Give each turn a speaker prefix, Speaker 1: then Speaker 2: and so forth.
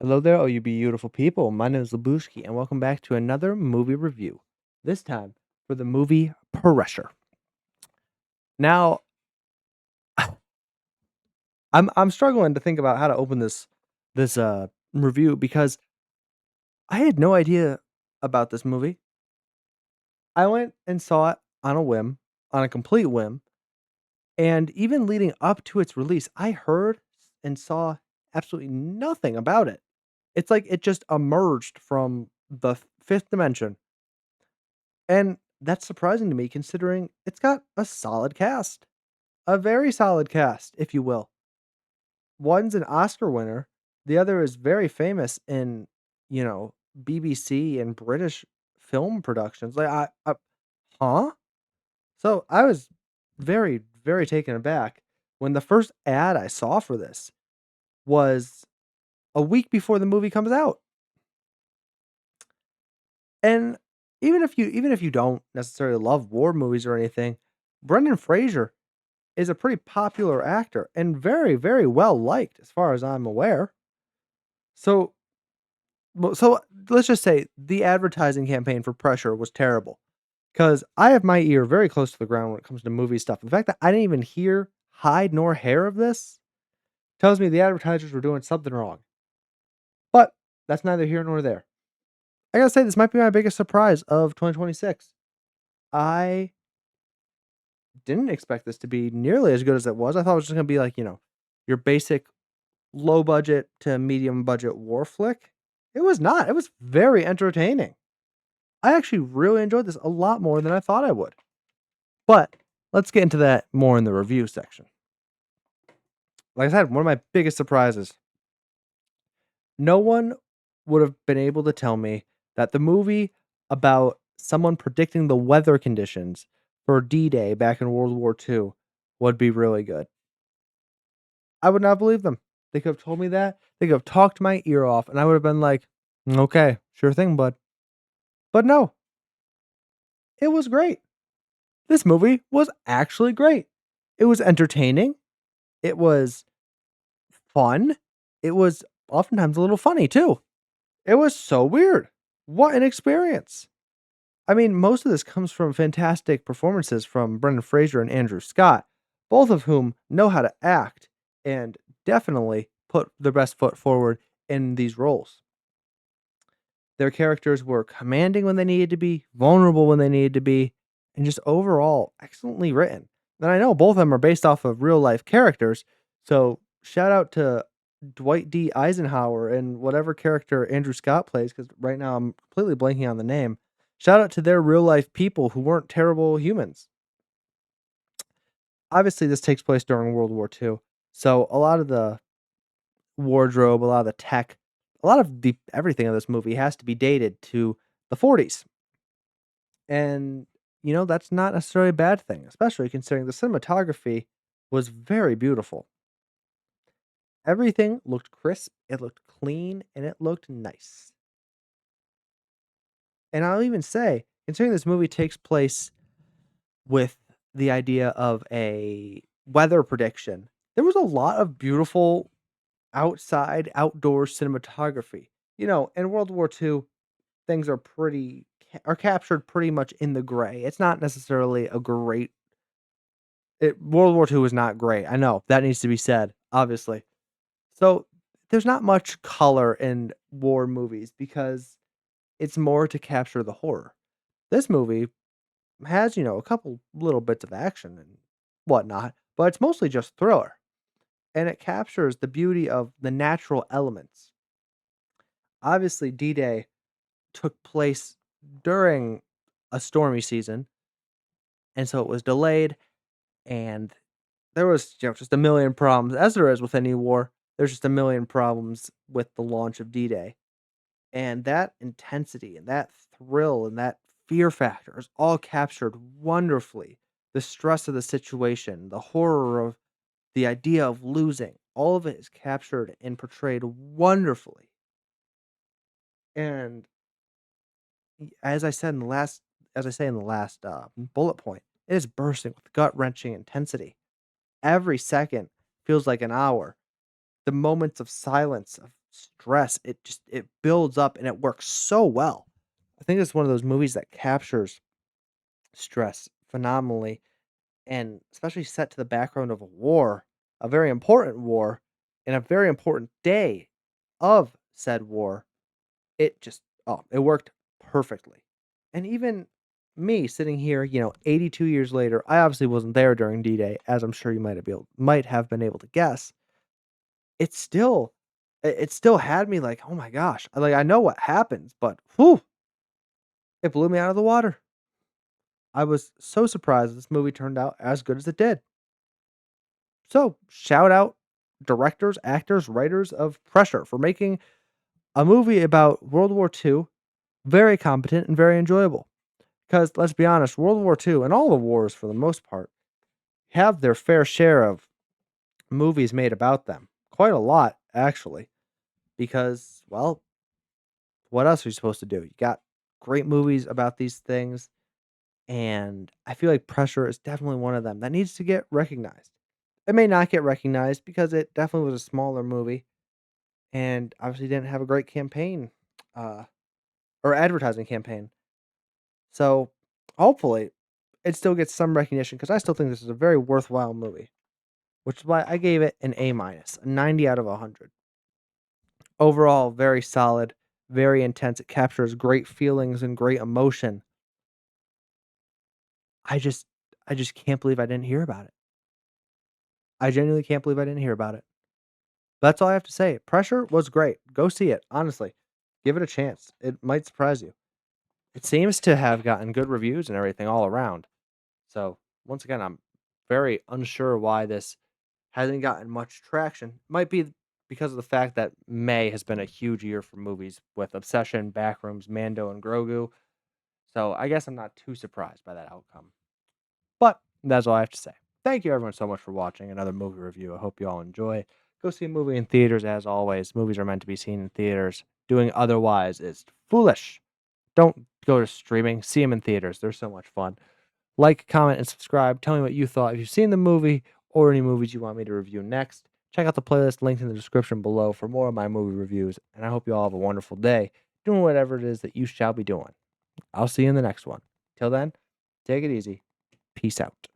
Speaker 1: Hello there, all you beautiful people. My name is Lebushki, and welcome back to another movie review. This time for the movie Pressure. Now, I'm struggling to think about how to open this review because I had no idea about this movie. I went and saw it on a whim, on a complete whim, and even leading up to its release, I heard and saw absolutely nothing about it. It's like it just emerged from the fifth dimension. And that's surprising to me considering it's got a solid cast, a very solid cast, if you will. One's an Oscar winner, the other is very famous in, you know, BBC and British film productions. Huh? So I was very, very taken aback when the first ad I saw for this was a week before the movie comes out. And even if you don't necessarily love war movies or anything, Brendan Fraser is a pretty popular actor and very, very well liked as far as I'm aware. So, so let's just say the advertising campaign for Pressure was terrible because I have my ear very close to the ground when it comes to movie stuff. The fact that I didn't even hear hide nor hair of this tells me the advertisers were doing something wrong. But that's neither here nor there. I gotta say, this might be my biggest surprise of 2026. I didn't expect this to be nearly as good as it was. I thought it was just gonna be like, your basic low budget to medium budget war flick. It was not. It was very entertaining. I actually really enjoyed this a lot more than I thought I would. But let's get into that more in the review section. Like I said, one of my biggest surprises. No one would have been able to tell me that the movie about someone predicting the weather conditions for D-Day back in World War II would be really good. I would not believe them. They could have told me that. They could have talked my ear off, and I would have been like, okay, sure thing, bud. But no, it was great. This movie was actually great. It was entertaining. It was fun. It was oftentimes a little funny too. It was so weird. What an experience. I mean, most of this comes from fantastic performances from Brendan Fraser and Andrew Scott, both of whom know how to act and definitely put their best foot forward in these roles. Their characters were commanding when they needed to be, vulnerable when they needed to be, and just overall excellently written. And I know both of them are based off of real life characters, so shout out to Dwight D. Eisenhower and whatever character Andrew Scott plays, because right now I'm completely blanking on the name. Shout out to their real life people who weren't terrible humans. Obviously, this takes place during World War II, so a lot of the wardrobe, a lot of the tech, a lot of the everything of this movie has to be dated to the 40s. And, that's not necessarily a bad thing, especially considering the cinematography was very beautiful. Everything looked crisp, it looked clean, and it looked nice. And I'll even say, considering this movie takes place with the idea of a weather prediction, there was a lot of beautiful outside, outdoor cinematography. In World War II, things are captured pretty much in the gray. It's not necessarily a great World War II was not great. I know that needs to be said, obviously. So there's not much color in war movies because it's more to capture the horror. This movie has, a couple little bits of action and whatnot, but it's mostly just thriller. And it captures the beauty of the natural elements. Obviously, D Day took place during a stormy season, and so it was delayed, and there was, just a million problems, as there is with any war. There's just a million problems with the launch of D-Day, and that intensity and that thrill and that fear factor is all captured wonderfully. The stress of the situation, the horror of the idea of losing, all of it is captured and portrayed wonderfully. And as I said in the last, as I say in the last bullet point, it is bursting with gut wrenching intensity. Every second feels like an hour. The moments of silence, of stress, it builds up and it works so well. I think it's one of those movies that captures stress phenomenally, and especially set to the background of a war, a very important war, and a very important day of said war. It just it worked perfectly. And even me sitting here, 82 years later, I obviously wasn't there during D-Day, as I'm sure you might have been able to guess. It still it still had me like, "Oh my gosh." Like, I know what happens, but whew, it blew me out of the water. I was so surprised this movie turned out as good as it did. So, shout out directors, actors, writers of Pressure for making a movie about World War II very competent and very enjoyable. Because let's be honest, World War II and all the wars for the most part have their fair share of movies made about them. Quite a lot, actually. Because, well, what else are you supposed to do? You got great movies about these things, and I feel like Pressure is definitely one of them that needs to get recognized. It may not get recognized because it definitely was a smaller movie and obviously didn't have a great campaign uh, or advertising campaign. So hopefully it still gets some recognition because I still think this is a very worthwhile movie, which is why I gave it an A minus, a 90 out of 100. Overall, very solid, very intense. It captures great feelings and great emotion. I just, I just can't believe I didn't hear about it. I genuinely can't believe I didn't hear about it. That's all I have to say. Pressure was great. Go see it. Honestly, give it a chance. It might surprise you. It seems to have gotten good reviews and everything all around. So, once again, I'm very unsure why this hasn't gotten much traction. Might be because of the fact that May has been a huge year for movies with Obsession, Backrooms, Mando, and Grogu. So, I guess I'm not too surprised by that outcome. But that's all I have to say. Thank you everyone so much for watching another movie review. I hope you all enjoy. Go see a movie in theaters as always. Movies are meant to be seen in theaters. Doing otherwise is foolish. Don't go to streaming. See them in theaters. They're so much fun. Like, comment, and subscribe. Tell me what you thought. If you've seen the movie or any movies you want me to review next, check out the playlist linked in the description below for more of my movie reviews. And I hope you all have a wonderful day doing whatever it is that you shall be doing. I'll see you in the next one. Till then, take it easy. Peace out.